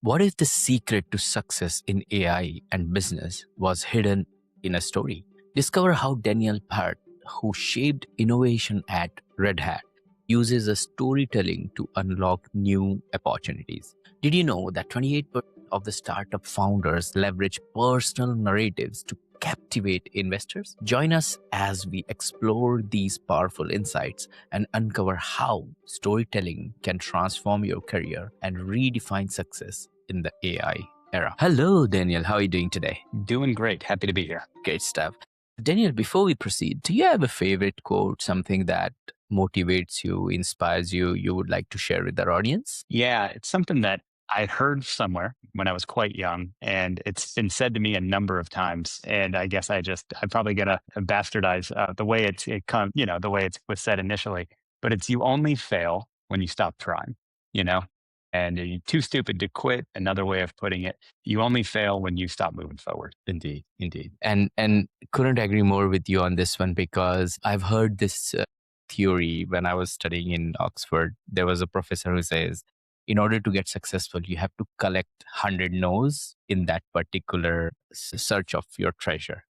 What if the secret to success in AI and business was hidden in a story? Discover how Daniel Part, who shaped innovation at Red Hat, uses a storytelling to unlock new opportunities. Did you know that 28% of the startup founders leverage personal narratives to captivate investors? Join us as we explore these powerful insights and uncover how storytelling can transform your career and redefine success in the AI era. Hello, Daniel. How are you doing today? Doing great. Happy to be here. Great stuff. Daniel, before we proceed, do you have a favorite quote, something that motivates you, inspires you, you would like to share with our audience? Yeah, it's something that I heard somewhere when I was quite young, and it's been said to me a number of times. And I guess I'm probably gonna bastardize the way the way it was said initially. But it's you only fail when you stop trying, you know. And you're too stupid to quit. Another way of putting it, you only fail when you stop moving forward. Indeed, indeed. And couldn't agree more with you on this one because I've heard this theory when I was studying in Oxford. There was a professor who says, in order to get successful, you have to collect 100 no's in that particular search of your treasure.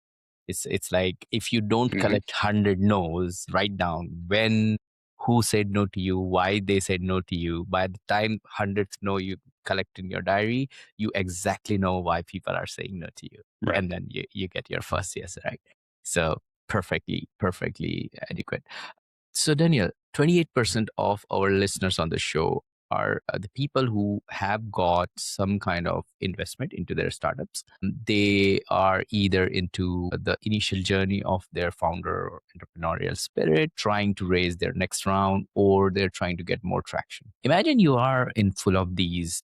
It's like if you don't Hmm. collect 100 no's, write down when, who said no to you, why they said no to you. By the time 100th no you collect in your diary, you exactly know why people are saying no to you. Right. And then you get your first yes, right? So perfectly adequate. So, Daniel, 28% of our listeners on the show are the people who have got some kind of investment into their startups. They are either into the initial journey of their founder or entrepreneurial spirit, trying to raise their next round, or they're trying to get more traction. Imagine you are in full of these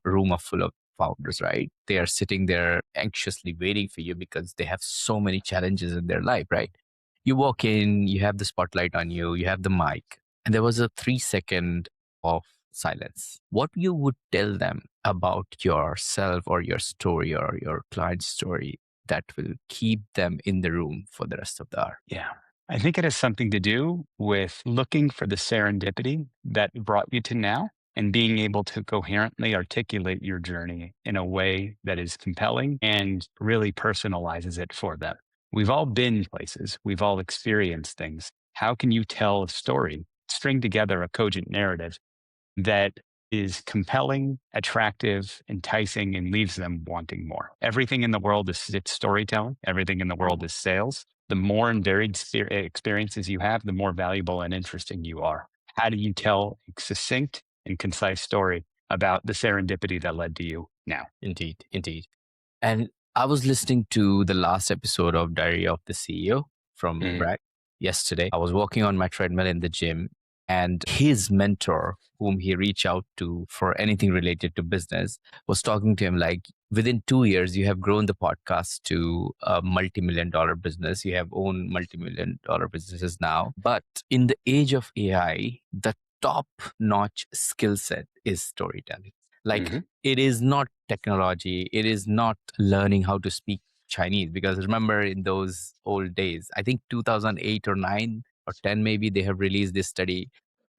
room of full of founders, right? They are sitting there anxiously waiting for you because they have so many challenges in their life, right? You walk in, you have the spotlight on you, you have the mic, and there was a 3 second of silence. What you would tell them about yourself or your story or your client's story that will keep them in the room for the rest of the hour? Yeah. I think it has something to do with looking for the serendipity that brought you to now and being able to coherently articulate your journey in a way that is compelling and really personalizes it for them. We've all been places, we've all experienced things. How can you tell a story, string together a cogent narrative that is compelling, attractive, enticing, and leaves them wanting more? Everything in the world is it's storytelling. Everything in the world is sales. The more and varied experiences you have, the more valuable and interesting you are. How do you tell a succinct and concise story about the serendipity that led to you now? Indeed, indeed. And I was listening to the last episode of Diary of the CEO from Mhm. Bragg yesterday. I was walking on my treadmill in the gym, and his mentor, whom he reached out to for anything related to business, was talking to him like, within 2 years, you have grown the podcast to a multi-million dollar business. You have owned multi-million dollar businesses now. But in the age of AI, the top notch skill set is storytelling. Like, Mhm. it is not technology, it is not learning how to speak Chinese, because remember in those old days, I think 2008 or 9 or 10 maybe, they have released this study.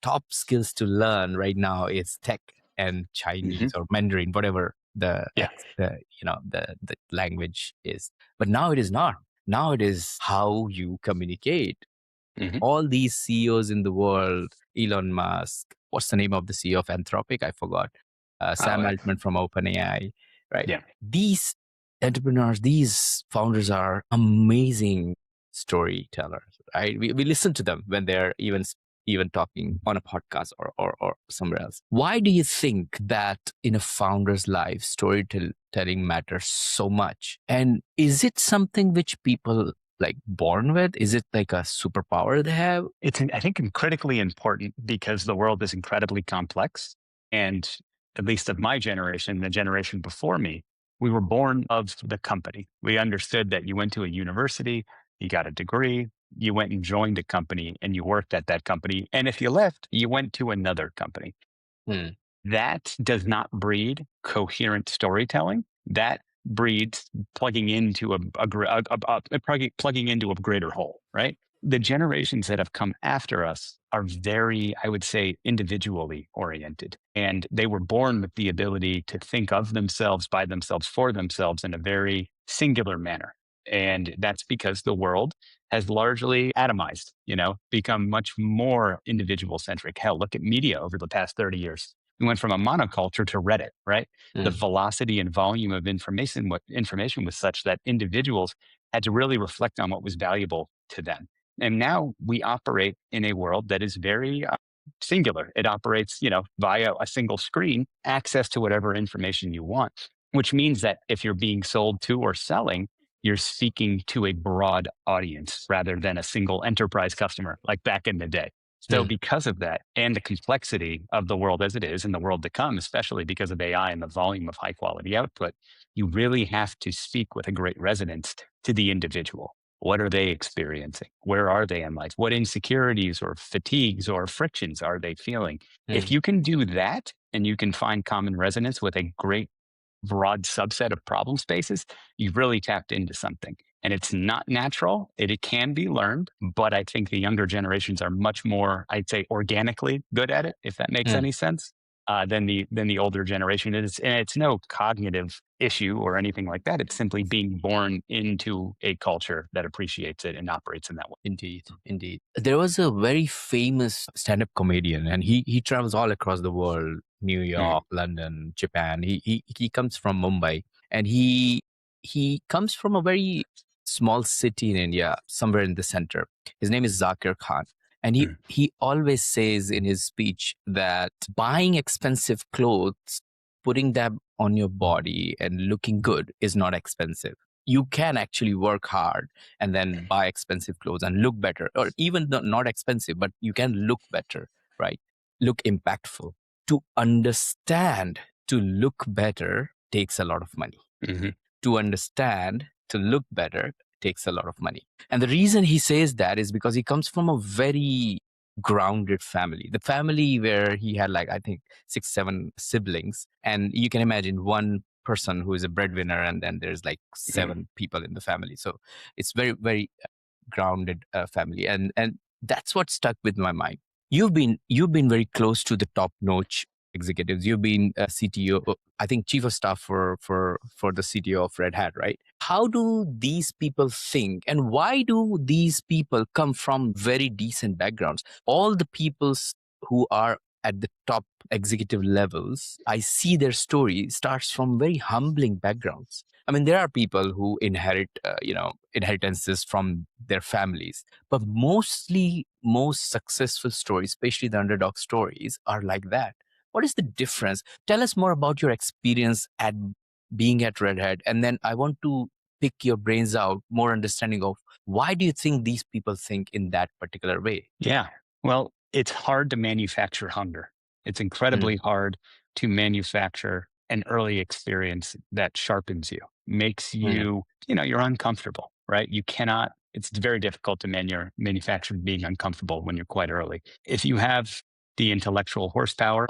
Top skills to learn right now is tech and Chinese Mhm. or Mandarin, whatever Yeah. the language is. But now it is not. Now it is how you communicate. Mhm. All these CEOs in the world, Elon Musk, what's the name of the CEO of Anthropic? I forgot. Oh, Sam Altman from OpenAI, right? yeah. These entrepreneurs, these founders are amazing storytellers, right? We listen to them when they're even talking on a podcast or somewhere else. Why do you think that in a founder's life, storytelling matters so much? And is it something which people like born with? Is it like a superpower they have? It's, I think, critically important because the world is incredibly complex. And at least of my generation, the generation before me, we were born of the company. We understood that you went to a university, you got a degree, you went and joined a company and you worked at that company. And if you left, you went to another company. Hmm. That does not breed coherent storytelling. That breeds plugging into plugging into a greater whole, right? The generations that have come after us are very, I would say, individually oriented. And they were born with the ability to think of themselves, by themselves, for themselves in a very singular manner. And that's because the world has largely atomized, become much more individual centric. Hell, look at media over the past 30 years. We went from a monoculture to Reddit, right? The Mm, velocity and volume of information was such that individuals had to really reflect on what was valuable to them. And now we operate in a world that is very singular. It operates, via a single screen, access to whatever information you want, which means that if you're being sold to or selling, you're speaking to a broad audience rather than a single enterprise customer like back in the day. So, mm, because of that and the complexity of the world as it is and the world to come, especially because of AI and the volume of high quality output, you really have to speak with a great resonance to the individual. What are they experiencing? Where are they in life? What insecurities or fatigues or frictions are they feeling? If mm. you can do that and you can find common resonance with a great broad subset of problem spaces, you've really tapped into something. And it's not natural. It can be learned, but I think the younger generations are much more, I'd say, organically good at it, if that makes Mm. any sense, than the older generation. And it's no cognitive issue or anything like that. It's simply being born into a culture that appreciates it and operates in that way. Indeed, indeed. There was a very famous stand-up comedian, and he travels all across the world: New Mhm, York, London, Japan. He comes from Mumbai, and he comes from a very small city in India, somewhere in the center. His name is Zakir Khan, and he mhm, he always says in his speech that buying expensive clothes, putting them on your body, and looking good is not expensive. You can actually work hard and then buy expensive clothes and look better, or even not expensive, but you can look better, right? Look impactful. To understand to look better takes a lot of money. mhm, To understand to look better takes a lot of money. And the reason he says that is because he comes from a very grounded family. The family where he had, like, I think 6, 7 siblings. And you can imagine one person who is a breadwinner, and then there's like mhm. 7 people in the family. So it's very, very grounded family, and that's what stuck with my mind. You've been very close to the top notch executives. You've been a CTO, I think chief of staff for the CTO of Red Hat, right? How do these people think, and why do these people come from very decent backgrounds? All the peoples who are at the top executive levels, I see their story starts from very humbling backgrounds. I mean, there are people who inherit, inheritances from their families, but mostly most successful stories, especially the underdog stories, are like that. What is the difference? Tell us more about your experience at being at Red Hat, and then I want to pick your brains out, more understanding of why do you think these people think in that particular way. Yeah. Well, it's hard to manufacture hunger. It's incredibly Mm, hard to manufacture an early experience that sharpens you, makes mm, you, you're uncomfortable, right? You cannot, it's very difficult to manufacture being uncomfortable when you're quite early. If you have the intellectual horsepower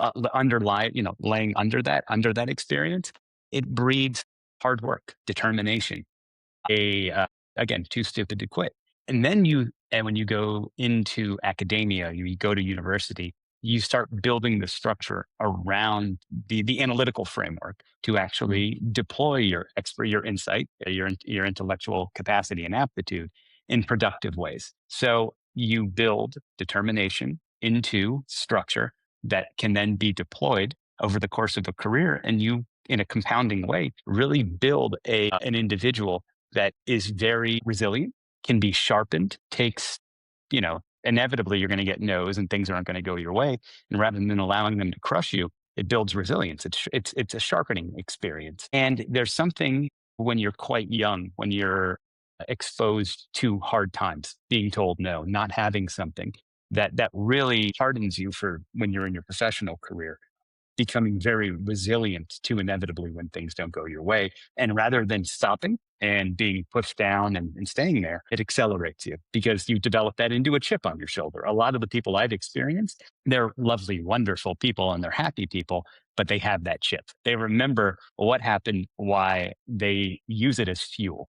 laying under that experience, it breeds hard work, determination, again, too stupid to quit. And when you go into academia, you go to university, you start building the structure around the analytical framework to mm, actually deploy your insight, your intellectual capacity and aptitude in productive ways. So you build determination into structure that can then be deployed over the course of a career, and you, in a compounding way, really build an individual that is very resilient, can be sharpened, takes, inevitably you're going to get no's and things aren't going to go your way. And rather than allowing them to crush you, it builds resilience. It's a sharpening experience. And there's something when you're quite young, when you're exposed to hard times, being told no, not having something that really hardens you for when you're in your professional career, becoming very resilient to inevitably when things don't go your way. And rather than stopping and being pushed down and staying there, it accelerates you because you develop that into a chip on your shoulder. A lot of the people I've experienced, they're lovely, wonderful people and they're happy people, but they have that chip. They remember what happened, why they use it as fuel.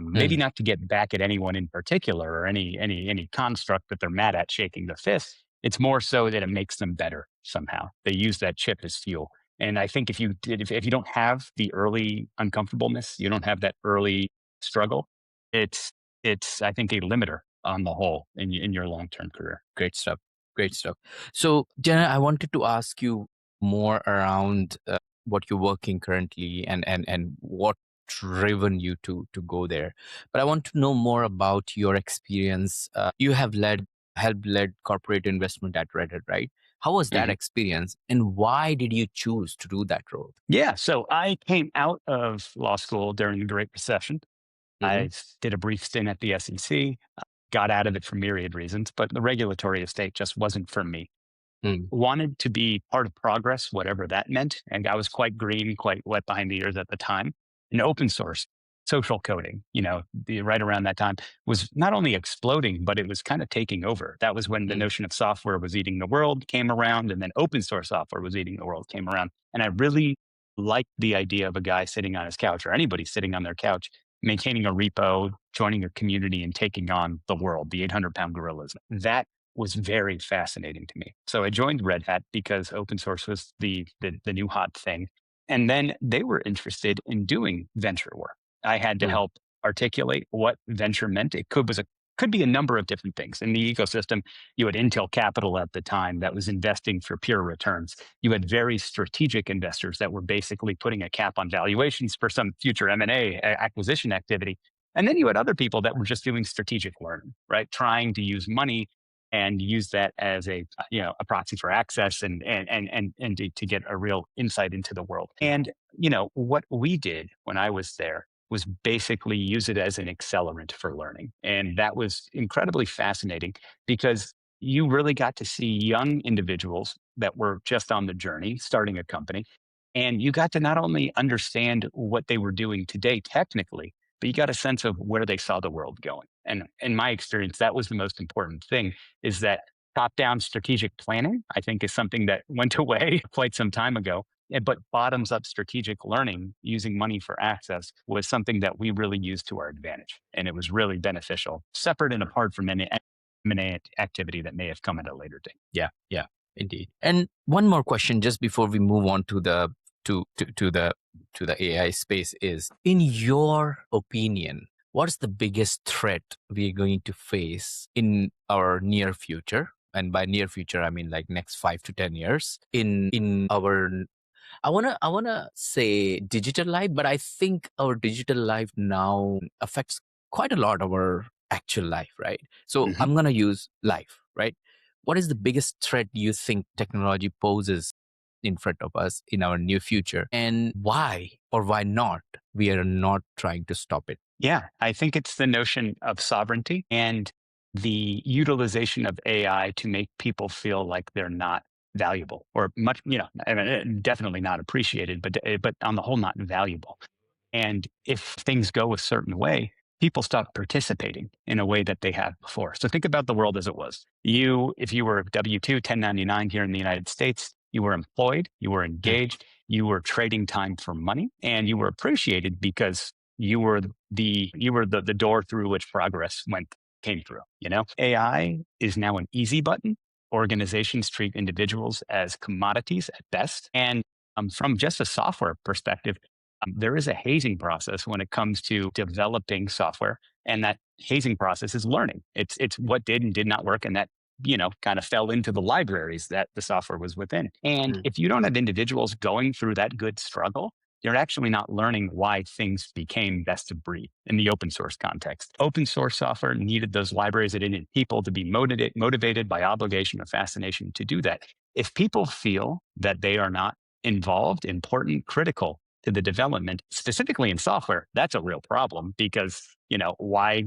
maybe Mm. not to get back at anyone in particular or any construct that they're mad at shaking the fist. It's more so that it makes them better somehow. They use that chip as fuel. And I think if you don't have the early uncomfortableness, you don't have that early struggle, it's it's I think a limiter on the whole in your long term career. Great stuff. Great stuff. So, Jenna, I wanted to ask you more around what you're working currently and what driven you to go there. But I want to know more about your experience. You have helped led corporate investment at Reddit, right? How was that Mhm. experience, and why did you choose to do that role? Yeah. So I came out of law school during the Great Recession. Hmm. Did a brief stint at the SEC, got out of it for myriad reasons, but the regulatory estate just wasn't for me. Mm. Wanted to be part of progress, whatever that meant. And I was quite green, quite wet behind the ears at the time. And open source, social coding, right around that time was not only exploding, but it was kind of taking over. That was when the Mm. notion of software was eating the world came around, and then open source software was eating the world came around. And I really liked the idea of a guy sitting on his couch or anybody sitting on their couch, maintaining a repo, joining a community, and taking on the world, the 800-pound gorillas. That was very fascinating to me. So I joined Red Hat because open source was the new hot thing. And then they were interested in doing venture work. I had to Mm. help articulate what venture meant. Could be a number of different things. In the ecosystem, you had Intel Capital at the time that was investing for pure returns. You had very strategic investors that were basically putting a cap on valuations for some future M&A acquisition activity. And then you had other people that were just doing strategic learning, right? Trying to use money and use that as a proxy for access and to get a real insight into the world. And what we did when I was there was basically use it as an accelerant for learning, and that was incredibly fascinating because you really got to see young individuals that were just on the journey starting a company, and you got to not only understand what they were doing today technically, but you got a sense of where they saw the world going. And in my experience, that was the most important thing, is that top down strategic planning, I think, is something that went away quite some time ago. But bottoms up strategic learning using money for access was something that we really used to our advantage. And it was really beneficial, separate and apart from any M&A activity that may have come at a later date. Yeah, yeah, indeed. And one more question, just before we move on to the AI space, is, in your opinion, what is the biggest threat we're going to face in our near future? And by near future, I mean like next 5 to 10 years in our, I wanna say digital life, but I think our digital life now affects quite a lot our actual life, right? So Mhm. I'm gonna use life, right? What is the biggest threat you think technology poses in front of us in our near future, and why or why not we are not trying to stop it? Yeah, I think it's the notion of sovereignty and the utilization of AI to make people feel like they're not valuable or much, I mean, definitely not appreciated, but on the whole, not valuable. And if things go a certain way, people stop participating in a way that they have before. So think about the world as it was. If you were W-2, 1099 here in the United States, you were employed, you were Mm. engaged, you were trading time for money, and you were appreciated because you were the door through which progress came through. AI is now an easy button. Organizations treat individuals as commodities at best. And from just a software perspective, there is a hazing process when it comes to developing software, and that hazing process is learning. It's what did and did not work, and that kind of fell into the libraries that the software was within. And Mm. if you don't have individuals going through that good struggle, you're actually not learning why things became best of breed in the open source context. Open source software needed those libraries. It needed people to be motivated by obligation or fascination to do that. If people feel that they are not involved, important, critical to the development, specifically in software, that's a real problem because, why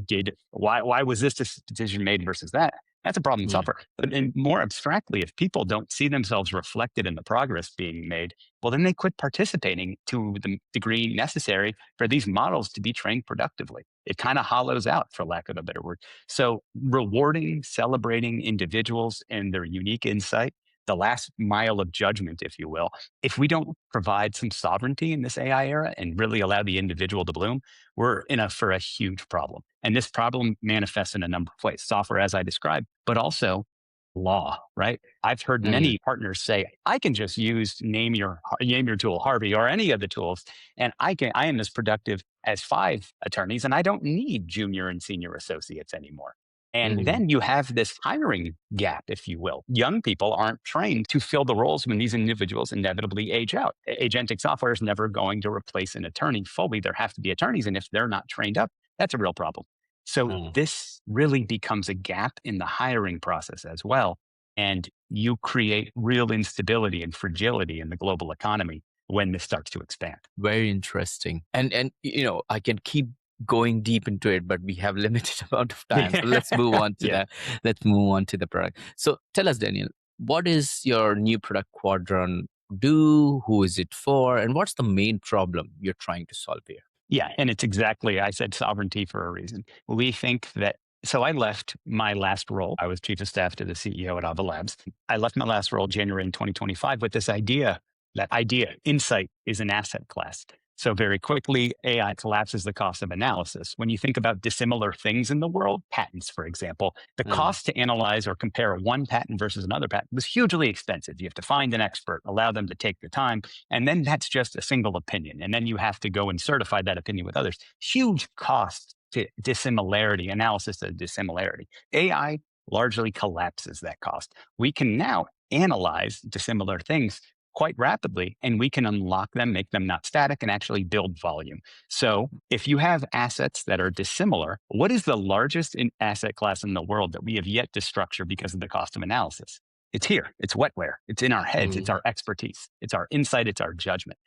was this decision made versus that? That's a problem in Mm. software. But more abstractly, if people don't see themselves reflected in the progress being made, well, then they quit participating to the degree necessary for these models to be trained productively. It kind of hollows out, for lack of a better word. So, rewarding, celebrating individuals and their unique insight the last mile of judgment, if you will. If we don't provide some sovereignty in this AI era and really allow the individual to bloom, we're in for a huge problem. And this problem manifests in a number of ways, software, as I described, but also law, right? I've heard Mm, many partners say, I can just use name your tool, Harvey, or any of the tools, and I am as productive as 5 attorneys, and I don't need junior and senior associates anymore. And mm, then you have this hiring gap, if you will. Young people aren't trained to fill the roles when these individuals inevitably age out. Agentic software is never going to replace an attorney fully. There have to be attorneys. And if they're not trained up, that's a real problem. So mm. this really becomes a gap in the hiring process as well. And you create real instability and fragility in the global economy when this starts to expand. Very interesting. And I can keep going deep into it, but we have limited amount of time. So let's move on to Yeah. that. Let's move on to the product. So tell us, Daniel, what is your new product quadrant do? Who is it for? And what's the main problem you're trying to solve here? Yeah, and it's exactly, I said sovereignty for a reason. We think that, so I left my last role. I was chief of staff to the CEO at Ava Labs. I left my last role January in 2025 with this idea, insight is an asset class. So very quickly, AI collapses the cost of analysis. When you think about dissimilar things in the world, patents, for example, the Mm, cost to analyze or compare one patent versus another patent was hugely expensive. You have to find an expert, allow them to take the time, and then that's just a single opinion. And then you have to go and certify that opinion with others. Huge cost to dissimilarity, analysis of dissimilarity. AI largely collapses that cost. We can now analyze dissimilar things quite rapidly, and we can unlock them, make them not static, and actually build volume. So if you have assets that are dissimilar, what is the largest asset class in the world that we have yet to structure because of the cost of analysis? It's here. It's wetware. It's in our heads. It's mm, our expertise. It's our insight. It's our judgment.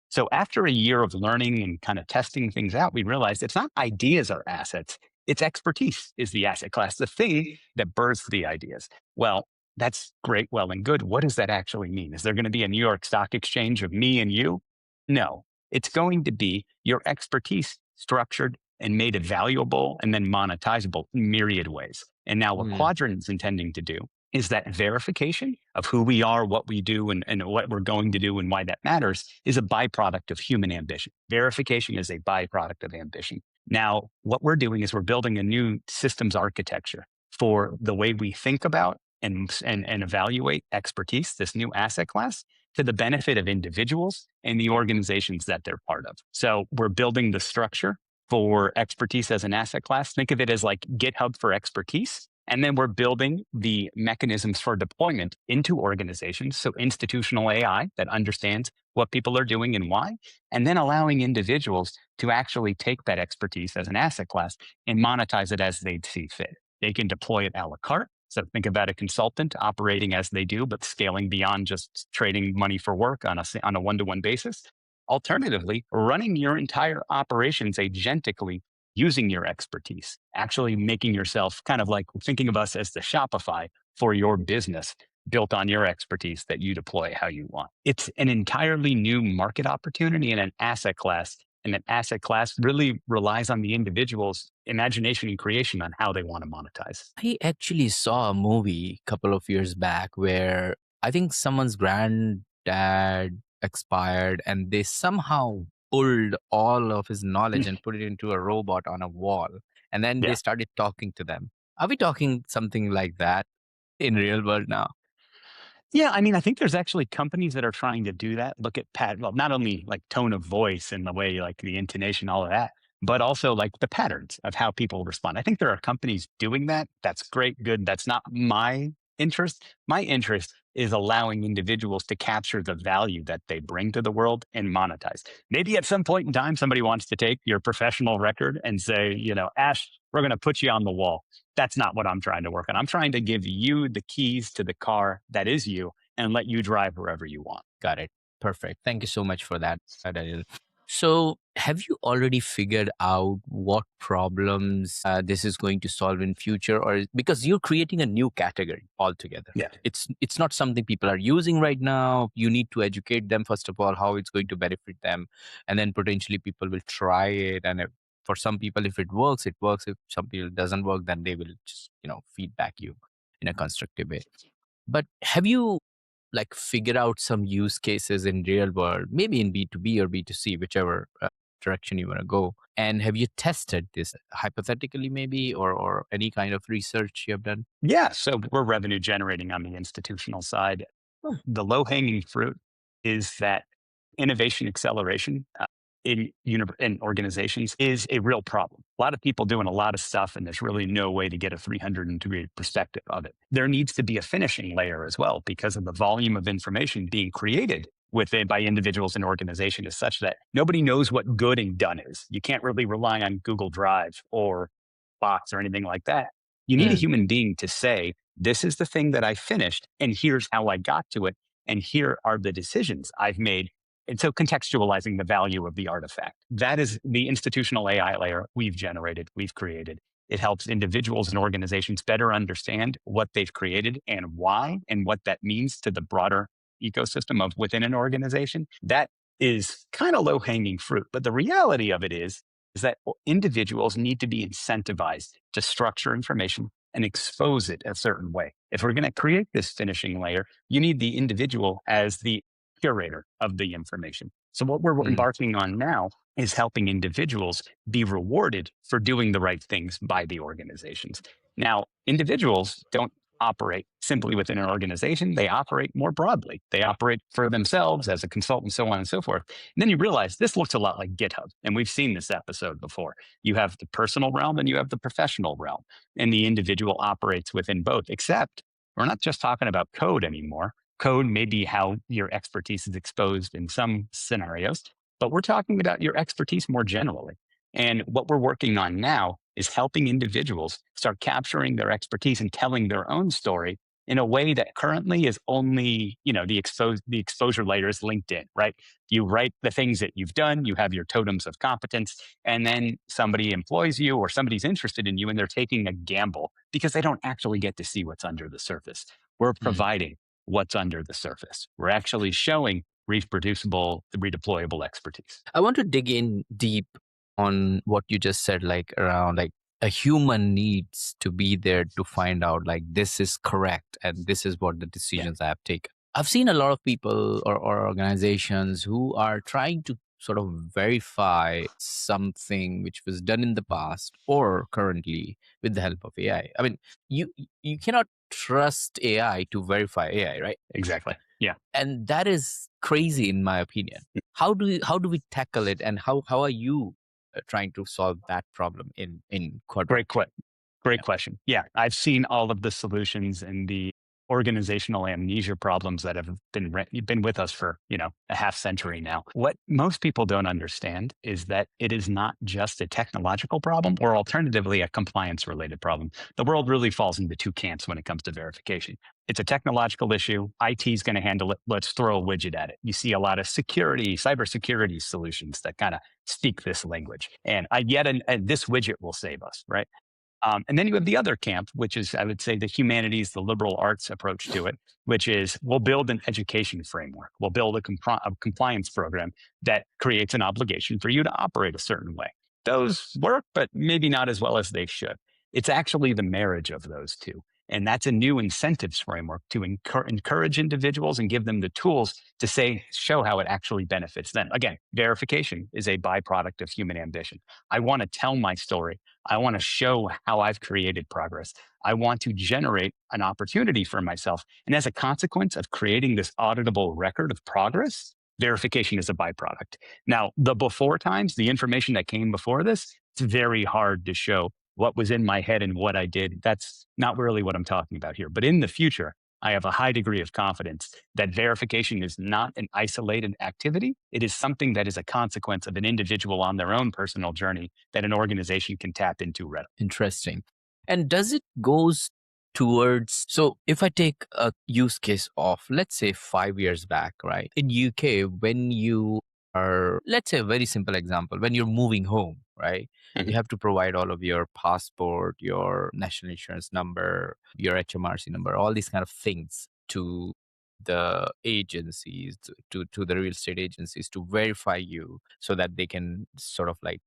So after a year of learning and kind of testing things out, we realized it's not ideas are assets. It's expertise is the asset class, the thing that births the ideas. Well, that's great, well and good. What does that actually mean? Is there going to be a New York Stock Exchange of me and you? No, it's going to be your expertise structured and made valuable and then monetizable in myriad ways. And now what mm, Quadrant is intending to do is that verification of who we are, what we do, and what we're going to do and why that matters is a byproduct of human ambition. Verification is a byproduct of ambition. Now, what we're doing is we're building a new systems architecture for the way we think about and evaluate expertise, this new asset class, to the benefit of individuals and the organizations that they're part of. So we're building the structure for expertise as an asset class. Think of it as like GitHub for expertise. And then we're building the mechanisms for deployment into organizations. So institutional AI that understands what people are doing and why, and then allowing individuals to actually take that expertise as an asset class and monetize it as they see fit. They can deploy it a la carte. So think about a consultant operating as they do, but scaling beyond just trading money for work on a one-to-one basis. Alternatively, running your entire operations agentically using your expertise, actually making yourself kind of like thinking of us as the Shopify for your business built on your expertise that you deploy how you want. It's an entirely new market opportunity and an asset class. And that asset class really relies on the individual's imagination and creation on how they want to monetize. I actually saw a movie a couple of years back where I think someone's granddad expired and they somehow pulled all of his knowledge and put it into a robot on a wall. And then they Yeah. started talking to them. Are we talking something like that in real world now? Yeah, I mean, I think there's actually companies that are trying to do that. Look at well, not only like tone of voice and the way like the intonation, all of that, but also like the patterns of how people respond. I think there are companies doing that. That's great, good. That's not my interest. My interest is allowing individuals to capture the value that they bring to the world and monetize. Maybe at some point in time, somebody wants to take your professional record and say, Ash, we're going to put you on the wall. That's not what I'm trying to work on. I'm trying to give you the keys to the car that is you and let you drive wherever you want. Got it. Perfect. Thank you so much for that, Daniel. So, have you already figured out what problems this is going to solve in future, or because you're creating a new category altogether? Yeah. It's not something people are using right now. You need to educate them first of all how it's going to benefit them, and then potentially people will try it. And for some people, if it works, it works. If some people it doesn't work, then they will just feedback you in a constructive way. But have you like figure out some use cases in real world, maybe in B2B or B2C, whichever direction you want to go? And have you tested this hypothetically, maybe, or any kind of research you have done? Yeah. So we're revenue generating on the institutional side. Hmm. The low hanging fruit is that innovation acceleration in organizations is a real problem. A lot of people doing a lot of stuff, and there's really no way to get a 300-degree perspective of it. There needs to be a finishing layer as well because of the volume of information being created within by individuals and organizations is such that nobody knows what good and done is. You can't really rely on Google Drive or Box or anything like that. You need a Mm, human being to say, this is the thing that I finished, and here's how I got to it, and here are the decisions I've made. And so contextualizing the value of the artifact. That is the institutional AI layer we've generated, we've created. It helps individuals and organizations better understand what they've created and why, and what that means to the broader ecosystem of within an organization. That is kind of low hanging fruit. But the reality of it is that individuals need to be incentivized to structure information and expose it a certain way. If we're going to create this finishing layer, you need the individual as the curator of the information. So, what we're mm, embarking on now is helping individuals be rewarded for doing the right things by the organizations. Now, individuals don't operate simply within an organization, they operate more broadly. They operate for themselves as a consultant, so on and so forth. And then you realize this looks a lot like GitHub. And we've seen this episode before. You have the personal realm and you have the professional realm, and the individual operates within both, except we're not just talking about code anymore. Code may be how your expertise is exposed in some scenarios, but we're talking about your expertise more generally. And what we're working on now is helping individuals start capturing their expertise and telling their own story in a way that currently is only, the exposure layer is LinkedIn, right? You write the things that you've done, you have your totems of competence, and then somebody employs you or somebody's interested in you and they're taking a gamble because they don't actually get to see what's under the surface. We're mm. providing what's under the surface. We're actually showing reproducible, redeployable expertise. I want to dig in deep on what you just said, like around like a human needs to be there to find out like this is correct and this is what the Yeah, decisions I have taken. I've seen a lot of people or organizations who are trying to sort of verify something which was done in the past or currently with the help of AI. I mean, you you cannot trust AI to verify AI, right? exactly. Yeah. And that is crazy in my opinion. How do we tackle it, and how are you trying to solve that problem in quadrant Great, 2? great Yeah. question. Yeah, I've seen all of the solutions and the organizational amnesia problems that have been with us for a half century now. What most people don't understand is that it is not just a technological problem, or alternatively a compliance related problem. The world really falls into two camps when it comes to verification. It's a technological issue. IT is going to handle it. Let's throw a widget at it. You see a lot of cybersecurity solutions that kind of speak this language, and this widget will save us, right? And then you have the other camp, which is, I would say, the humanities, the liberal arts approach to it, which is we'll build an education framework. We'll build a compliance program that creates an obligation for you to operate a certain way. Those work, but maybe not as well as they should. It's actually the marriage of those two. And that's a new incentives framework to encourage individuals and give them the tools to show how it actually benefits them. Again, verification is a byproduct of human ambition. I want to tell my story. I want to show how I've created progress. I want to generate an opportunity for myself. And as a consequence of creating this auditable record of progress, verification is a byproduct. Now, the before times, the information that came before this, it's very hard to show what was in my head and what I did. That's not really what I'm talking about here. But in the future, I have a high degree of confidence that verification is not an isolated activity. It is something that is a consequence of an individual on their own personal journey that an organization can tap into readily. Interesting. And does it goes towards, so if I take a use case of, let's say, 5 years back, right? In UK, when you are, let's say a very simple example, when you're moving home, right? You Mhm. have to provide all of your passport, your national insurance number, your HMRC number, all these kind of things to the agencies to the real estate agencies to verify you so that they can sort of like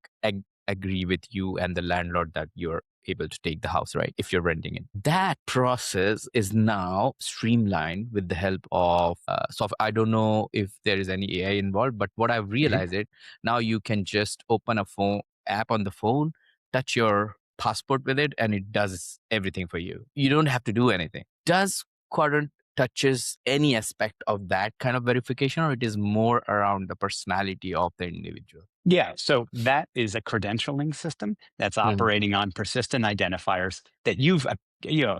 agree with you and the landlord that you're able to take the house, right? If you're renting it. That process is now streamlined with the help of software. I don't know if there is any AI involved, but what I've Mhm. realized it now you can just open a phone app on the phone, touch your passport with it, and it does everything for you. You don't have to do anything. Does Quadrant touches any aspect of that kind of verification, or it is more around the personality of the individual? Yeah, so that is a credentialing system that's Mhm, operating on persistent identifiers that you've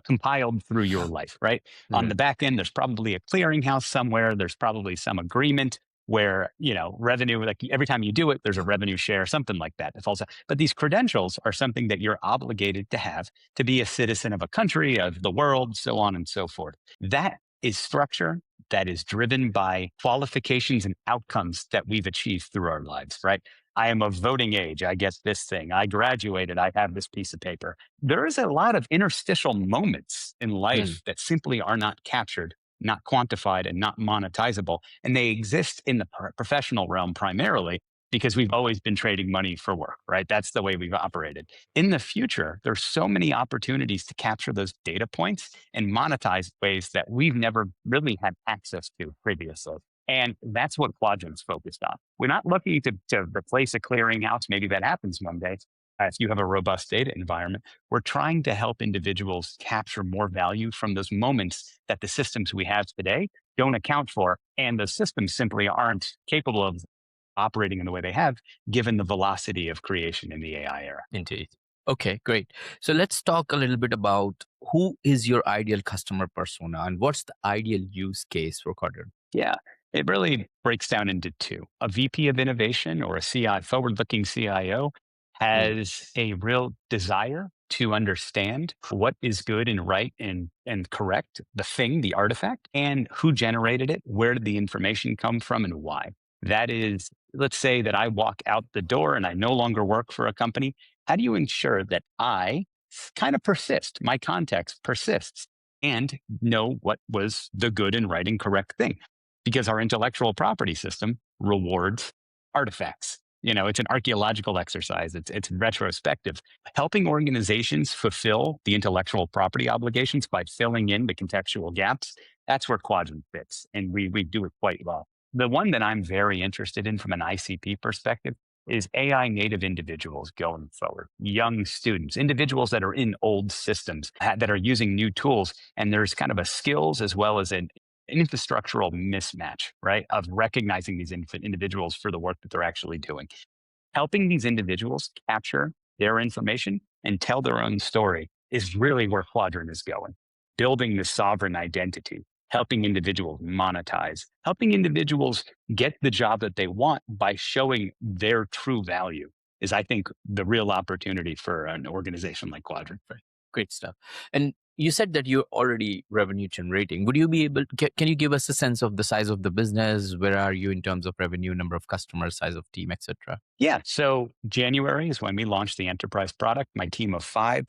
compiled through your life, right? On right, the back end, there's probably a clearinghouse somewhere. There's probably some agreement where revenue, like every time you do it, there's a revenue share, something like that. It falls out. But these credentials are something that you're obligated to have to be a citizen of a country, of the world, so on and so forth. That is structure that is driven by qualifications and outcomes that we've achieved through our lives, right? I am of voting age. I get this thing. I graduated. I have this piece of paper. There is a lot of interstitial moments in mm, life that simply are not captured, not quantified, and not monetizable. And they exist in the professional realm primarily because we've always been trading money for work, right? That's the way we've operated. In the future, there's so many opportunities to capture those data points and monetize ways that we've never really had access to previously. And that's what Quadrant's focused on. We're not looking to replace a clearinghouse. Maybe that happens one day if you have a robust data environment. We're trying to help individuals capture more value from those moments that the systems we have today don't account for. And the systems simply aren't capable of operating in the way they have, given the velocity of creation in the AI era. indeed. Okay, great. So let's talk a little bit about who is your ideal customer persona and what's the ideal use case for Quadrant? Yeah, it really breaks down into two. A VP of innovation or a CI, forward looking CIO, Mm, has a real desire to understand what is good and right and correct, the thing, the artifact, and who generated it, where did the information come from, and why. That is, let's say that I walk out the door and I no longer work for a company. How do you ensure that I kind of persist, my context persists, and know what was the good and right and correct thing? Because our intellectual property system rewards artifacts. It's an archaeological exercise. It's retrospective. Helping organizations fulfill the intellectual property obligations by filling in the contextual gaps. That's where Quadrant fits, and we do it quite well. The one that I'm very interested in from an ICP perspective is AI native individuals going forward, young students, individuals that are in old systems that are using new tools. And there's kind of a skills as well as an infrastructural mismatch, right? Of recognizing these individuals for the work that they're actually doing. Helping these individuals capture their information and tell their own story is really where Quadrant is going. Building the sovereign identity, helping individuals monetize, helping individuals get the job that they want by showing their true value is, I think, the real opportunity for an organization like Quadrant. right. Great stuff. And you said that you're already revenue generating. Would you be able, can you give us a sense of the size of the business? Where are you in terms of revenue, number of customers, size of team, etc.? Yeah. So January is when we launched the enterprise product. My team of five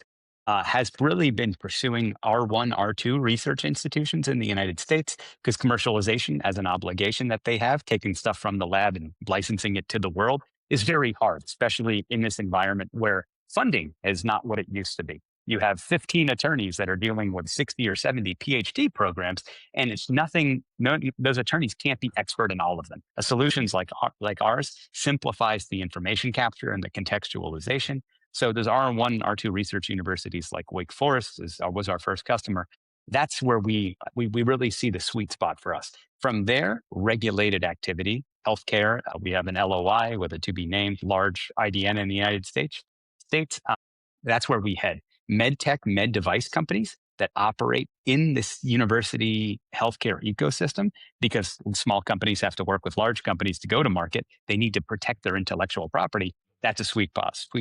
has really been pursuing R1, R2 research institutions in the United States because commercialization as an obligation that they have, taking stuff from the lab and licensing it to the world is very hard, especially in this environment where funding is not what it used to be. You have 15 attorneys that are dealing with 60 or 70 PhD programs, and it's nothing. No, those attorneys can't be expert in all of them. A solutions like ours simplifies the information capture and the contextualization. So those R1, R2 research universities like Wake Forest was our first customer. That's where we really see the sweet spot for us. From there, regulated activity, healthcare. We have an LOI with a to be named large IDN in the United States. That's where we head. Med tech, med device companies that operate in this university healthcare ecosystem because small companies have to work with large companies to go to market. They need to protect their intellectual property. That's a sweet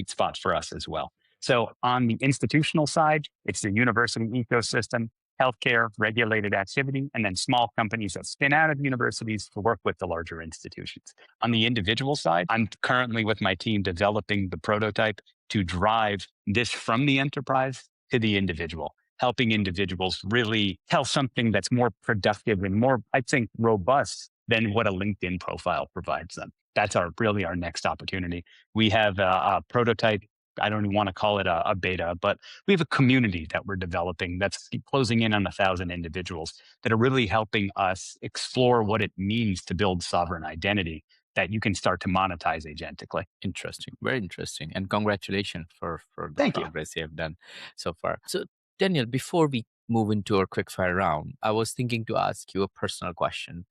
spot for us as well. So on the institutional side, it's the university ecosystem, healthcare, regulated activity, and then small companies that spin out of universities to work with the larger institutions. On the individual side, I'm currently with my team developing the prototype to drive this from the enterprise to the individual. helping individuals really tell something that's more productive and more, I think, robust than what a LinkedIn profile provides them. That's really our next opportunity. We have a prototype. I don't even want to call it a beta, but we have a community that we're developing that's closing in on 1,000 individuals that are really helping us explore what it means to build sovereign identity that you can start to monetize agentically. Interesting, very interesting, and congratulations for the Thank you. progress you have done so far. So, Daniel, before we move into our quickfire round, I was thinking to ask you a personal question.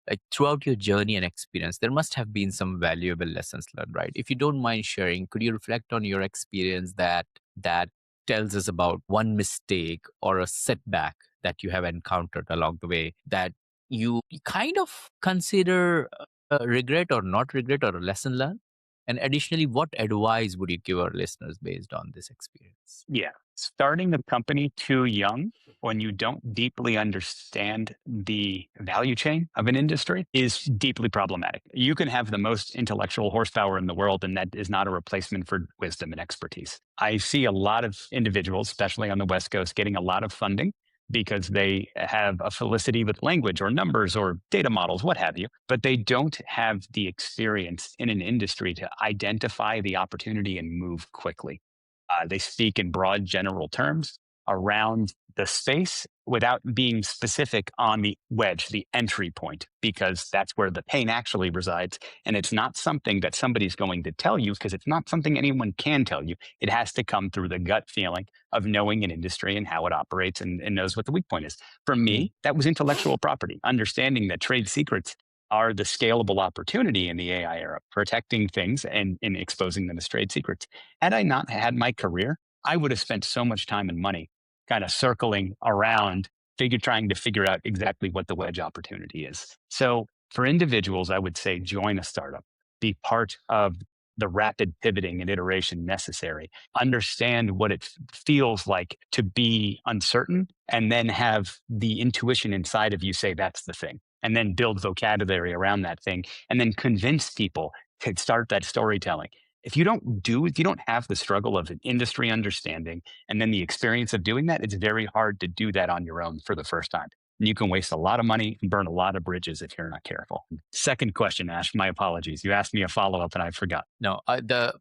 Like throughout your journey and experience, there must have been some valuable lessons learned, right? If you don't mind sharing, could you reflect on your experience that tells us about one mistake or a setback that you have encountered along the way that you kind of consider regret or not regret or a lesson learned? And additionally, what advice would you give our listeners based on this experience? Yeah. Starting a company too young when you don't deeply understand the value chain of an industry is deeply problematic. You can have the most intellectual horsepower in the world, and that is not a replacement for wisdom and expertise. I see a lot of individuals, especially on the West Coast, getting a lot of funding because they have a felicity with language or numbers or data models, what have you, but they don't have the experience in an industry to identify the opportunity and move quickly. They speak in broad general terms around the space without being specific on the wedge, the entry point, because that's where the pain actually resides. And it's not something that somebody's going to tell you because it's not something anyone can tell you. It has to come through the gut feeling of knowing an industry and how it operates and knows what the weak point is. For Mm, me, that was intellectual property, understanding that trade secrets are the scalable opportunity in the AI era, protecting things and exposing them as trade secrets. Had I not had my career, I would have spent so much time and money kind of circling around, trying to figure out exactly what the wedge opportunity is. So for individuals, I would say join a startup, be part of the rapid pivoting and iteration necessary, understand what it feels like to be uncertain, and then have the intuition inside of you say that's the thing, and then build vocabulary around that thing, and then convince people to start that storytelling. If you don't have the struggle of an industry understanding and then the experience of doing that, it's very hard to do that on your own for the first time. And you can waste a lot of money and burn a lot of bridges if you're not careful. Second question, Ash, my apologies. You asked me a follow up and I forgot. No, the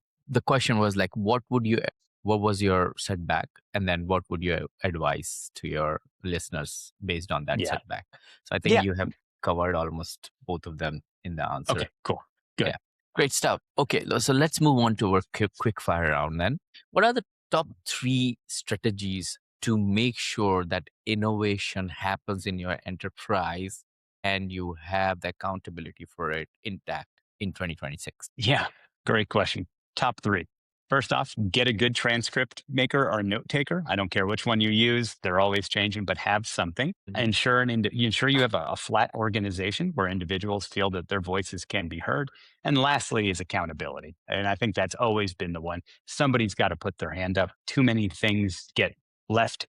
question was like, what was your setback, and then what would you advise to your listeners based on that Yeah. setback? So I think Yeah. you have covered almost both of them in the Okay, answer. cool. Good. Yeah, great stuff. Okay, so let's move on to our quick fire round then. What are the top three strategies to make sure that innovation happens in your enterprise and you have the accountability for it intact in 2026? Yeah, great question. Top three. First off, get a good transcript maker or note taker. I don't care which one you use; they're always changing. But have something. Mhm. Ensure you have a flat organization where individuals feel that their voices can be heard. And lastly, is accountability. And I think that's always been the one. Somebody's got to put their hand up. Too many things get left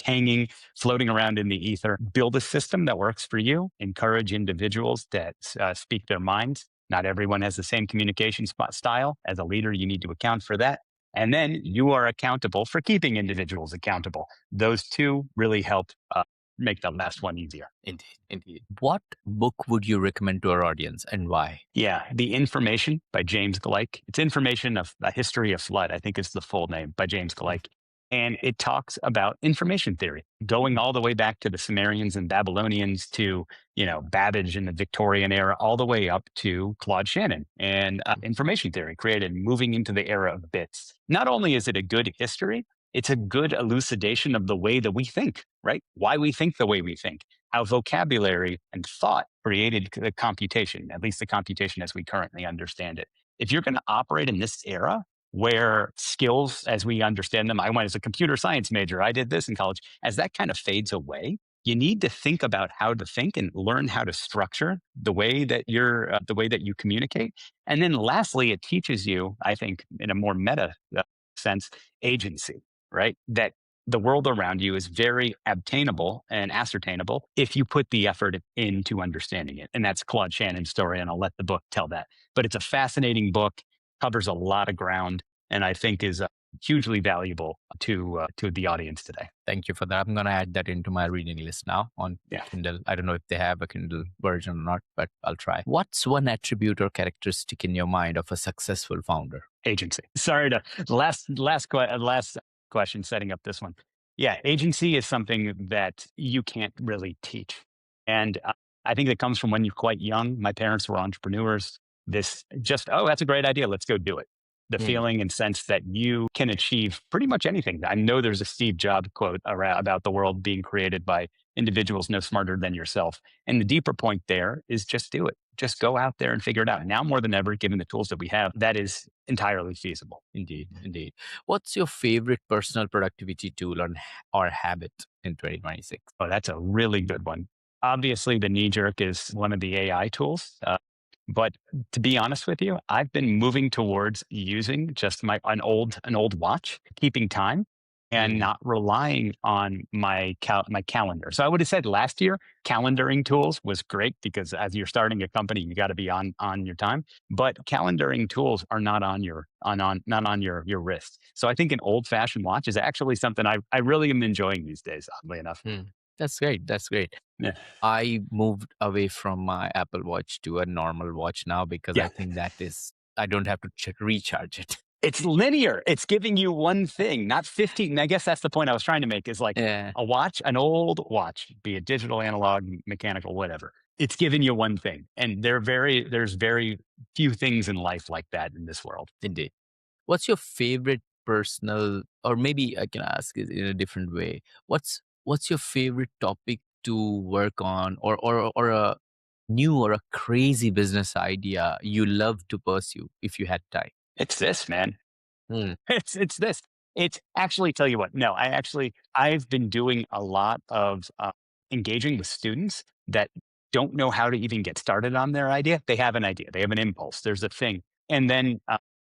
hanging, floating around in the ether. Build a system that works for you. Encourage individuals that speak their minds. Not everyone has the same communication style. As a leader, you need to account for that. And then you are accountable for keeping individuals accountable. Those two really help make the last one easier. Indeed, indeed. What book would you recommend to our audience and why? Yeah, The Information by James Gleick. It's Information of a History of Flood, I think is the full name, by James Gleick. And it talks about information theory, going all the way back to the Sumerians and Babylonians to, Babbage in the Victorian era, all the way up to Claude Shannon and information theory created, moving into the era of bits. Not only is it a good history, it's a good elucidation of the way that we think, right? Why we think the way we think, how vocabulary and thought created the computation, at least the computation as we currently understand it. If you're going to operate in this era where skills as we understand them, I went as a computer science major, I did this in college, as that kind of fades away, you need to think about how to think and learn how to structure the way that you communicate. And then lastly, it teaches you, I think, in a more meta sense, agency, right? That the world around you is very obtainable and ascertainable if you put the effort into understanding it. And that's Claude Shannon's story, and I'll let the book tell that. But it's a fascinating book, covers a lot of ground, and I think is hugely valuable to the audience today. Thank you for that. I'm going to add that into my reading list now on Yeah. Kindle. I don't know if they have a Kindle version or not, but I'll try. What's one attribute or characteristic in your mind of a successful founder? Agency. Sorry to last question setting up this one. Yeah, agency is something that you can't really teach. And I think that comes from when you're quite young. My parents were entrepreneurs. This just, oh, that's a great idea. Let's go do it. The Hmm. feeling and sense that you can achieve pretty much anything. I know there's a Steve Jobs quote about the world being created by individuals no smarter than yourself. And the deeper point there is just do it. Just go out there and figure it out. Now more than ever, given the tools that we have, that is entirely feasible. Indeed, indeed. What's your favorite personal productivity tool or habit in 2026? Oh, that's a really good one. Obviously, the knee jerk is one of the AI tools. But to be honest with you, I've been moving towards using just an old watch, keeping time, and Hmm. not relying on my calendar. So I would have said last year, calendaring tools was great because as you're starting a company, you got to be on your time. But calendaring tools are not not on your wrist. So I think an old fashioned watch is actually something I really am enjoying these days. Oddly enough, Hmm. That's great. That's great. yeah, I moved away from my Apple Watch to a normal watch now because yeah. I think that is, I don't have to recharge it. It's linear. It's giving you one thing, not 15. And I guess that's the point I was trying to make is like Yeah, a watch, an old watch, be it digital, analog, mechanical, whatever. It's giving you one thing. And there's very few things in life like that in this world. indeed. What's your favorite personal, or maybe I can ask it in a different way. What's your favorite topic to work on, or a new or a crazy business idea you love to pursue if you had time? It's this, man. Hmm. It's this. It's actually tell you what. No, I've been doing a lot of engaging with students that don't know how to even get started on their idea. They have an idea. They have an impulse. There's a thing, and then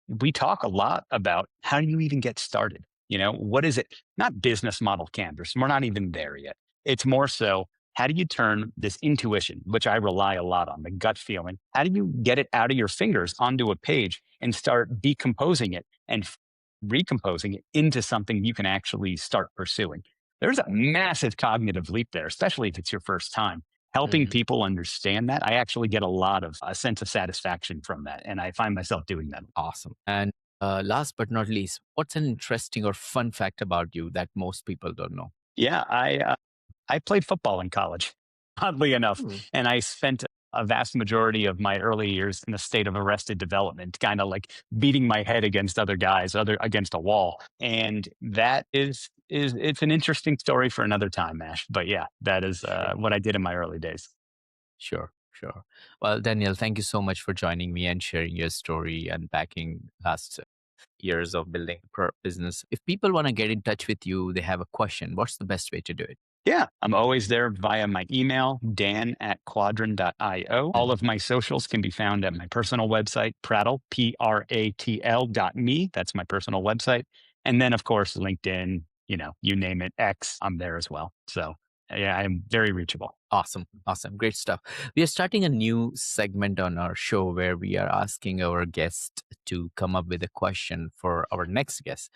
we talk a lot about how do you even get started. What is it? Not business model canvas. We're not even there yet. It's more so how do you turn this intuition, which I rely a lot on, the gut feeling. How do you get it out of your fingers onto a page and start decomposing it and recomposing it into something you can actually start pursuing? There's a massive cognitive leap there, especially if it's your first time. Helping Mhm. people understand that, I actually get a lot of a sense of satisfaction from that. And I find myself doing that. Awesome. And last but not least, what's an interesting or fun fact about you that most people don't know? Yeah, I played football in college, oddly enough, Hmm. and I spent a vast majority of my early years in a state of arrested development, kind of like beating my head against other guys, other against a wall. And that is it's an interesting story for another time, Ash. But yeah, that is Sure. what I did in my early days. Sure, sure. Well, Daniel, thank you so much for joining me and sharing your story, unpacking last years of building business. If people want to get in touch with you, they have a question, what's the best way to do it? Yeah, I'm always there via my email, dan@quadrant.io. All Mhm. of my socials can be found at my personal website, Prattle, PRATL.me. That's my personal website. And then, of course, LinkedIn, you name it, X, I'm there as well. So, yeah, I'm very reachable. Awesome. Awesome. Great stuff. We are starting a new segment on our show where we are asking our guest to come up with a question for our next guest.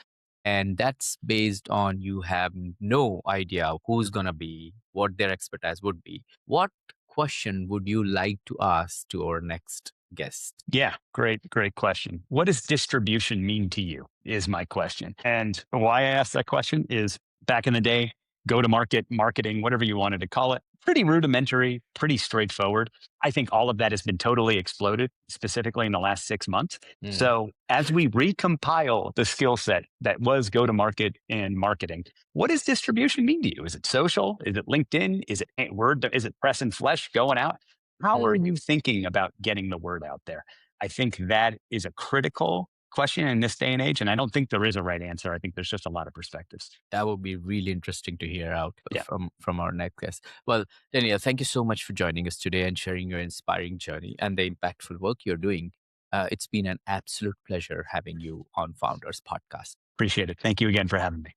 And that's based on you have no idea who's going to be, what their expertise would be. What question would you like to ask to our next guest? Yeah, great question. What does distribution mean to you? Is my question. And why I asked that question is back in the day, go to market, marketing, whatever you wanted to call it, pretty rudimentary, pretty straightforward. I think all of that has been totally exploded, specifically in the last 6 months. Mm, So as we recompile the skill set that was go to market and marketing, what does distribution mean to you? Is it social? Is it LinkedIn? Is it word? Is it press and flesh going out? How are mhm. you thinking about getting the word out there? I think that is a critical question in this day and age. And I don't think there is a right answer. I think there's just a lot of perspectives. That would be really interesting to hear out Yeah. from our next guest. Well, Daniel, thank you so much for joining us today and sharing your inspiring journey and the impactful work you're doing. It's been an absolute pleasure having you on Founders Podcast. Appreciate it. Thank you again for having me.